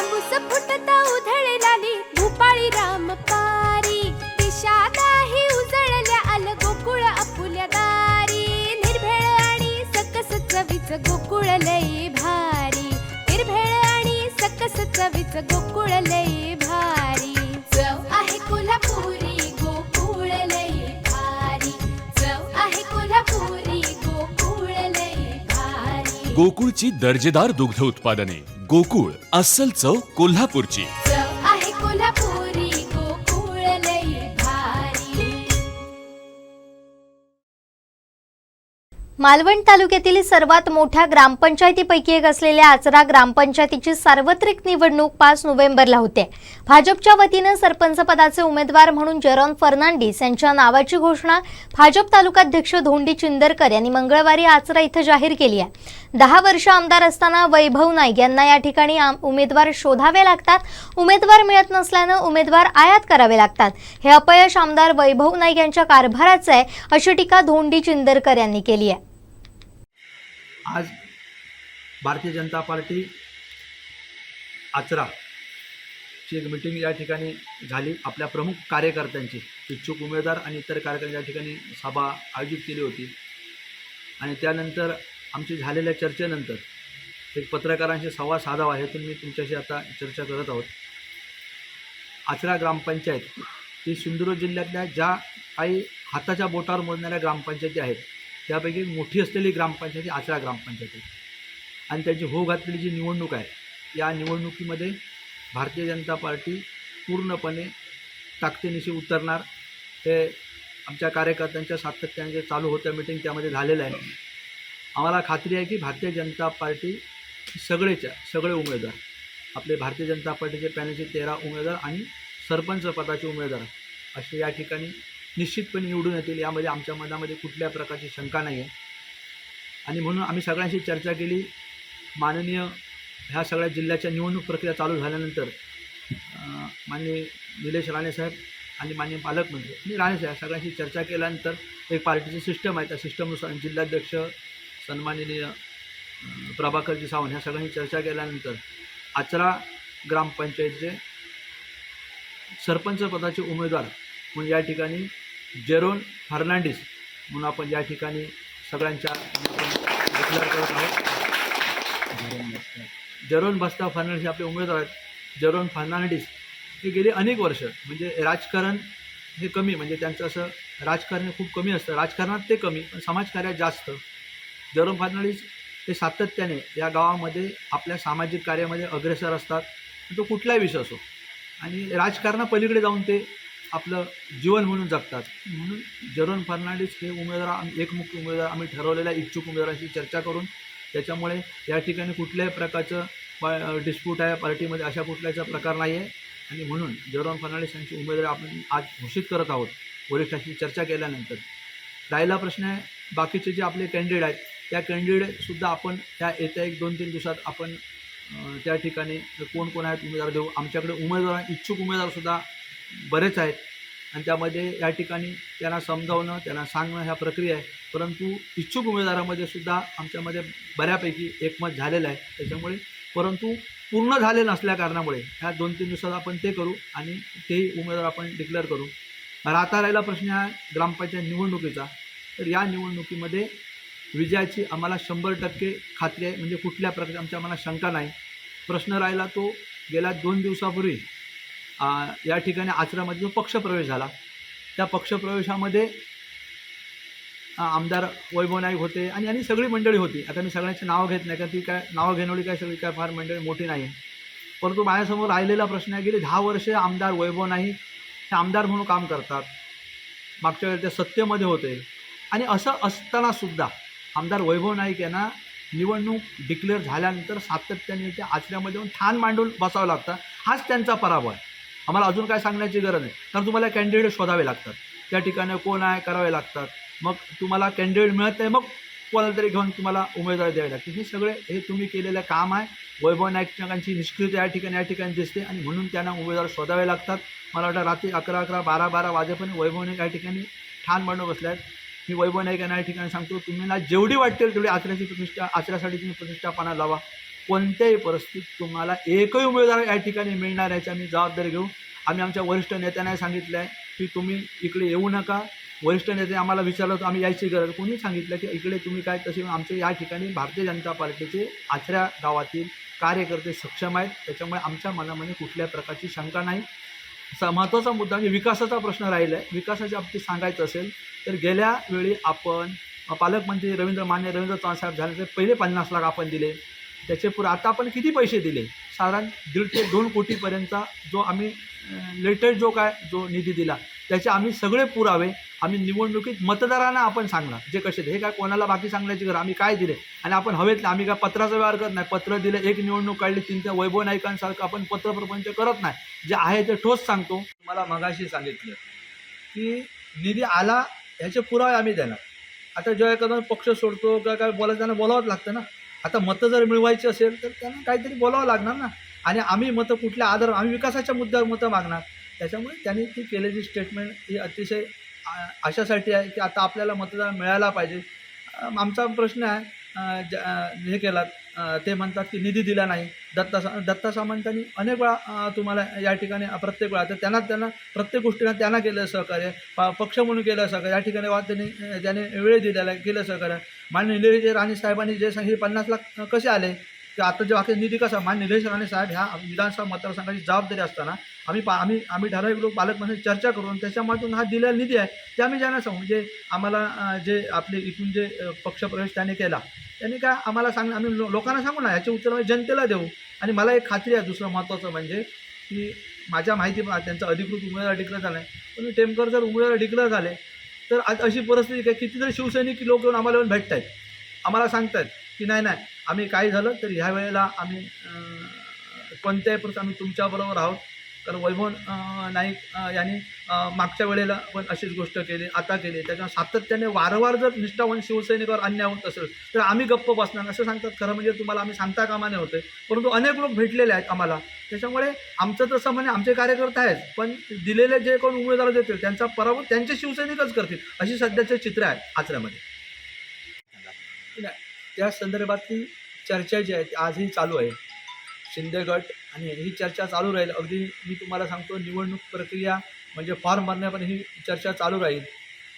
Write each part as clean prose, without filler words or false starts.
तांबूस फुटता उधळलाली भूपाळी रामपारी दिशा नाही उजळल्या आल गोकुळ आपुल्या दारी निर्भेळ आणि सकस चवीच गोकुळ लई भारी निर्भेळ आणि सकस चवीच गोकुळ लई भारी चव आहे कोल्हापुरी गोकुळ लई भारी चव आहे कोल्हापुरी गोकुळ लई भारी गोकुळची दर्जेदार दुग्ध उत्पादने गोकुळ अस्सल चव कोल्हापूरची चव आहे कोल्हापुरी गोकुळ लई भारी मालवण तालुक्यातील सर्वात मोठ्या ग्रामपंचायतीपैकी एक असलेल्या आचरा ग्रामपंचायतीची सार्वत्रिक निवडणूक 5 नोव्हेंबरला होते. भाजपच्या वतीने सरपंच पदाचे उमेदवार म्हणून जेरॉन फर्नांडिस यांच्या नावाची घोषणा भाजप तालुकाध्यक्ष धोंडी चिंदरकर यांनी मंगळवारी आचरा इथं जाहीर केली आहे. 10 वर्ष आमदार असताना वैभव नाईक यांना या ठिकाणी उमेदवार शोधावे लागतात. उमेदवार मिळत नसल्याने उमेदवार आयात करावे लागतात. हे अपयश आमदार वैभव नाईक यांच्या कारभाराचे आहे अशी टीका धोंडी चिंदरकर यांनी केली आहे. आज भारतीय जनता पार्टी आचरा ची एक मीटिंग या ठिकाणी झाली. आपल्या प्रमुख कार्यकर्त्यांची इच्छुक उमेदवार आणि इतर कार्यकर्त्यांच्या या ठिकाणी सभा आयोजित केली होती आणि त्यानंतर आमची झालेल्या चर्चेनंतर एक पत्रकारांशी संवाद साधावा हेतून मी तुमच्याशी आता चर्चा करत आहोत. आचरा ग्रामपंचायत ही सिंधुदुर्ग जिल्ह्यातल्या ज्या काही हाताच्या बोटावर मोजणाऱ्या ग्रामपंचायती आहेत त्यापैकी मोठी असलेली ग्रामपंचायती आचरा ग्रामपंचायती आणि त्याची हो घातलेली जी निवडणूक आहे या निवडणुकीमध्ये भारतीय जनता पार्टी पूर्णपणे ताकदीनिशी उतरणार हे आमच्या कार्यकर्त्यांच्या सातत्याने जे चालू होत्या मीटिंग त्यामध्ये झालेलं आहे. आम्हाला खात्री आहे की भारतीय जनता पार्टी सगळे उमेदवार आपले भारतीय जनता पार्टीचे पॅनलचे 13 उमेदवार आणि सरपंच पदाचे उमेदवार असे या ठिकाणी निश्चितपणे निवडून येतील. यामध्ये आमच्या मनामध्ये कुठल्या प्रकारची शंका नाही आहे आणि म्हणून आम्ही सगळ्यांशी चर्चा केली. माननीय ह्या सगळ्या जिल्ह्याच्या निवडणूक प्रक्रिया चालू झाल्यानंतर माननीय निलेश राणेसाहेब आणि माननीय पालकमंत्री आणि राणेसाहेब सगळ्यांशी चर्चा केल्यानंतर एक पार्टीची सिस्टम आहे त्या सिस्टमनुसार जिल्हाध्यक्ष सन्माननीय प्रभाकरजी सावंत ह्या सगळ्यांशी चर्चा केल्यानंतर आचरा ग्रामपंचायतीचे सरपंच पदाचे उमेदवार म्हणून या ठिकाणी जेरॉन फर्नांडिस म्हणून आपण या ठिकाणी सगळ्यांच्या डिक्लेअर करत आहोत. जेरॉन बस्ता फर्नांडिस आपले उमेदवार आहेत. जेरॉन फर्नांडिस हे गेले अनेक वर्ष म्हणजे राजकारण हे कमी म्हणजे त्यांचं असं राजकारण हे खूप कमी असतं. राजकारणात ते कमी पण समाजकार्यात जास्त. जेरॉन फर्नांडिस हे सातत्याने या गावामध्ये आपल्या सामाजिक कार्यामध्ये अग्रेसर असतात. तो कुठलाही विषय असो आणि राजकारणापलीकडे जाऊन ते आपलं जीवन म्हणून जगतात. म्हणून जेरॉन फर्नांडिस हे उमेदवार एकमुखी उमेदवार आम्ही ठरवलेल्या इच्छुक उमेदवारांशी चर्चा करून त्याच्यामुळे या ठिकाणी कुठल्याही प्रकारचं डिस्प्यूट आहे पार्टीमध्ये अशा कुठल्याचा प्रकार नाही आहे आणि म्हणून जेरॉन फर्नांडिस यांची उमेदवारी आपण आज घोषित करत आहोत वरिष्ठांशी चर्चा केल्यानंतर. राहिला प्रश्न आहे बाकीचे जे आपले कॅन्डिडेट आहेत त्या कॅन्डिडेटसुद्धा आपण त्या येत्या 1-2-3 दिवसात आपण त्या ठिकाणी कोण आहेत उमेदवार देऊ. आमच्याकडे इच्छुक उमेदवारसुद्धा बरेच आहेत आणि त्यामध्ये या ठिकाणी त्यांना समजावणं त्यांना सांगणं ह्या प्रक्रिया आहे. परंतु इच्छुक उमेदवारामध्ये सुद्धा आमच्यामध्ये बऱ्यापैकी एकमत झालेलं आहे. त्याच्यामुळे परंतु पूर्ण झाले नसल्या कारणामुळे ह्या 2-3 दिवसात आपण ते करू आणि तेही उमेदवार आपण डिक्लेअर करू. आता राहिला प्रश्न हा ग्रामपंचायत निवडणुकीचा. तर या निवडणुकीमध्ये विजयाची आम्हाला 100% खात्री आहे म्हणजे कुठल्या प्रकारची आमच्या मनात शंका नाही. प्रश्न राहिला तो गेल्या 2 दिवसापूर्वी या ठिकाणी आचरामध्ये जो पक्षप्रवेश झाला त्या पक्षप्रवेशामध्ये आमदार वैभव नाईक होते आणि सगळी मंडळी होती. आता मी सगळ्यांची नावं घेत नाही कारण ती काय नावं घेणवली काय सगळी काय फार मंडळी मोठी नाही. परंतु माझ्यासमोर राहिलेला प्रश्न आहे गेली 10 वर्षे आमदार वैभव नाईक हे आमदार म्हणून काम करतात. मागच्या वेळेस ते सत्तेमध्ये होते आणि असं असतानासुद्धा आमदार वैभव नाईक यांना निवडणूक डिक्लेअर झाल्यानंतर सातत्याने ते आचऱ्यामध्ये येऊन ठाण मांडून बसावं लागतं. हाच त्यांचा पराभव आहे. आम्हाला अजून काय सांगण्याची गरज नाही कारण तुम्हाला कॅन्डिडेट शोधावे लागतात. त्या ठिकाणी कोण आहे करावे लागतात. मग तुम्हाला कॅन्डिडेट मिळत नाही मग कोणाला तरी घेऊन तुम्हाला उमेदवारी द्यावी लागते. हे सगळे हे तुम्ही केलेलं काम आहे. वैभव नाईकांची निष्क्रियता या ठिकाणी दिसते आणि म्हणून त्यांना उमेदवार शोधावे लागतात. मला वाटतं रात्री 11, 12 वाजेपर्यंत वैभव नाईक या ठिकाणी ठाण मांडून बसले आहेत. मी वैभव नाईकांना या ठिकाणी सांगतो तुम्हाला जेवढी वाटेल तेवढी आचऱ्याची प्रतिष्ठा आचऱ्यासाठी तुम्ही प्रतिष्ठापना लावा. कोणत्याही परिस्थितीत तुम्हाला एकही उमेदवार या ठिकाणी मिळणार याची आम्ही जबाबदारी घेऊ. आम्ही आमच्या वरिष्ठ नेत्यांना सांगितलं आहे की तुम्ही इकडे येऊ नका. वरिष्ठ नेते आम्हाला विचारलं होतं आम्ही यायची गरज, कोणी सांगितलं की इकडे तुम्ही काय तसे आमचे या ठिकाणी भारतीय जनता पार्टीचे आचऱ्या गावातील कार्यकर्ते सक्षम आहेत. त्याच्यामुळे आमच्या मनामध्ये कुठल्या प्रकारची शंका नाही. महत्त्वाचा मुद्दा म्हणजे विकासाचा प्रश्न राहिला आहे. विकासाच्या बाबतीत सांगायचं असेल तर गेल्या वेळी आपण पालकमंत्री मान्य रवींद्र चव्हाण साहेब झाले तर पहिले 50 लाख आपण दिले. त्याचे पुढे आता आपण किती पैसे दिले, साधारण 1.5 ते 2 कोटीपर्यंतचा जो आम्ही लेटेस्ट जो निधी दिला त्याचे आम्ही सगळे पुरावे आम्ही निवडणुकीत मतदारांना आपण सांगणार जे कसे हे काय कोणाला बाकी सांगण्याची गरज. आम्ही काय दिले आणि आपण हवेतले आम्ही काय पत्राचा व्यवहार करत नाही. पत्र दिलं, एक निवडणूक काढली, 3 वैभव नाईकांसारखं आपण पत्रप्रपंच करत नाही. जे आहे ते ठोस सांगतो. मला मगाशी सांगितलं की निधी आला ह्याचे पुरावे आम्ही देणार. आता जेव्हा एखादा पक्ष सोडतो किंवा काय बोलायचं त्यांना बोलावंच लागतं ना. आता मतं जर मिळवायची असेल तर त्यांना काहीतरी बोलावं लागणार ना. आणि आम्ही मतं कुठल्या आधार आम्ही विकासाच्या मुद्द्यावर मतं मागणार. त्याच्यामुळे त्यांनी ती केलेली स्टेटमेंट ही अतिशय अशासाठी आहे की आता आपल्याला मतदान मिळायला पाहिजे. आमचा प्रश्न आहे हे केला ते म्हणतात की निधी दिला नाही. दत्ता सामंतांनी अनेक वेळा तुम्हाला या ठिकाणी प्रत्येक वेळा तर त्यांना प्रत्येक गोष्टीला त्यांना केलं सहकार्य, पक्ष म्हणून केलं सहकार्य. या ठिकाणी त्याने वेळ दिलेला केलं सहकार्य. माननीय निलेश राणे साहेबांनी जे सांगितले 50 लाख कसे आले की आता जे वाक्य निधी कसा माननीय निलेश राणे साहेब ह्या विधानसभा मतदारसंघाची जबाबदारी असताना आम्ही ठराविक लोक पालकमंत्री चर्चा करून त्याच्यामधून हा दिलेला निधी आहे ते आम्ही ज्यांना सांगू. म्हणजे आम्हाला जे आपले इथून जे पक्षप्रवेश त्याने केला त्यांनी काय आम्हाला आम्ही लोकांना सांगू ना, याचे उत्तर आम्ही जनतेला देऊ. आणि मला एक खात्री आहे दुसरं महत्त्वाचं म्हणजे की माझ्या माहिती त्यांचा अधिकृत उमेदवार डिक्लेअर झाला आहे. पण टेमकर जर उमेदवार डिक्लेअर झाले तर आज अशी परिस्थिती काय कितीतरी शिवसैनिक लोक येऊन आम्हाला येऊन भेटत आहेत, आम्हाला सांगत आहेत की नाही आम्ही काय झालं तर ह्या वेळेला आम्ही कोणत्याही प्रकारे आम्ही तुमच्याबरोबर आहोत. कारण वैभव नाईक यांनी मागच्या वेळेला पण अशीच गोष्ट केली, आता केली. त्याच्यामुळे सातत्याने वारंवार जर निष्ठावान शिवसैनिकावर अन्याय होत असेल तर आम्ही गप्प बसणार असं सांगतात. खरं म्हणजे तुम्हाला आम्ही सांगता कामा नये होते, परंतु अनेक लोक भेटलेले आहेत आम्हाला. त्याच्यामुळे आमचं तसं म्हणजे आमचे कार्यकर्ते आहेत पण दिलेले जे कोण उमेदवार देतील त्यांचा पराभव त्यांचे शिवसैनिकच करतील अशी सध्याचे चित्र आहे आचऱ्यामध्ये. त्या संदर्भातली चर्चा जी आहे ती आजही चालू आहे. शिंदे गट आणि ही चर्चा चालू राहील. अगदी मी तुम्हाला सांगतो निवडणूक प्रक्रिया म्हणजे फॉर्म भरण्यापर्यंत ही चर्चा चालू राहील.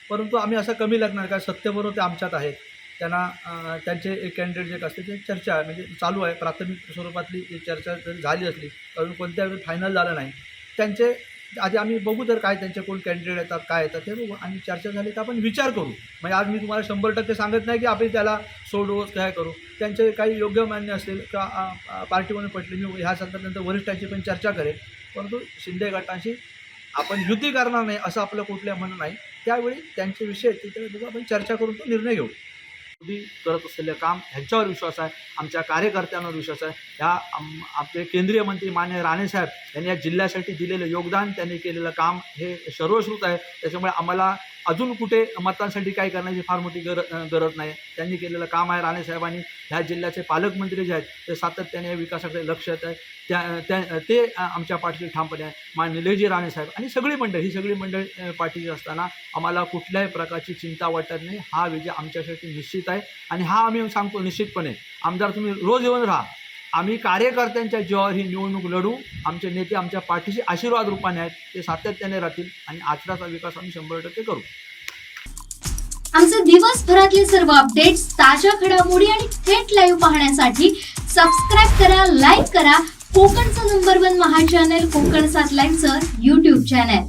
परंतु आम्ही असं कमी लागणार का सत्यबरोबर ते आमच्यात आहेत. त्यांना त्यांचे एक कॅन्डिडेट जे असते ते चर्चा म्हणजे चालू आहे. प्राथमिक स्वरूपातली चर्चा जरी झाली असली अजून कोणत्या वेळी फायनल झालं नाही. त्यांचे आधी आम्ही बघू तर काय त्यांचे कोण कॅन्डिडेट येतात काय येतात ते बघू आणि चर्चा झाली तर आपण विचार करू. म्हणजे आज मी तुम्हाला 100% सांगत नाही की आपण त्याला सोडू काय करू. त्यांचे काही योग्य मान्य असेल का पार्टीमध्ये पटले मी ह्या संदर्भात वरिष्ठांची पण चर्चा करेल. परंतु शिंदे गटांशी आपण युती करणार नाही असं आपलं कुठल्या म्हणणं नाही. त्यावेळी त्यांचे विषय तिथे बघू आपण चर्चा करून तो निर्णय घेऊ. करत असलेलं काम ह्यांच्यावर विश्वास आहे, आमच्या कार्यकर्त्यांवर विश्वास आहे. ह्या आपले केंद्रीय मंत्री मान्य राणेसाहेब यांनी या जिल्ह्यासाठी दिलेलं योगदान त्यांनी केलेलं काम हे सर्वश्रुत आहे. त्याच्यामुळे आम्हाला अजून कुठे मतांसाठी काय करण्याची फार मोठी गरज नाही. त्यांनी केलेलं काम आहे. राणेसाहेबांनी ह्या जिल्ह्याचे पालकमंत्री जे आहेत ते सातत्याने विकासाकडे लक्ष देत आहेत. ते आमच्या पाठीशी ठामपणे आहे. माननीय निलेशजी राणेसाहेब आणि सगळी मंडळी ही सगळी मंडळी पाठीशी असताना आम्हाला कुठल्याही प्रकारची चिंता वाटत नाही. हा विजय आमच्यासाठी निश्चित आहे आणि हा आम्ही सांगतो निश्चितपणे. आमदार तुम्ही रोज येऊन राहा. आम्ही कार्यकर्त्यांच्या जीवावर ही निवडणूक लढू. आमचे नेते आमच्या पाठीशी आशीर्वाद रूपाने आहेत ते सातत्याने राहतील आणि आचऱ्याचा विकास आम्ही 100% करू. आमचे दिवसभरातले सर्व अपडेट्स, ताज्या घडामोडी आणि थेट लाईव्ह पाहण्यासाठी सबस्क्राईब करा, लाईक करा कोकणचं नंबर 1 महा चॅनल कोकण 7 लाईव्हचं YouTube चॅनल.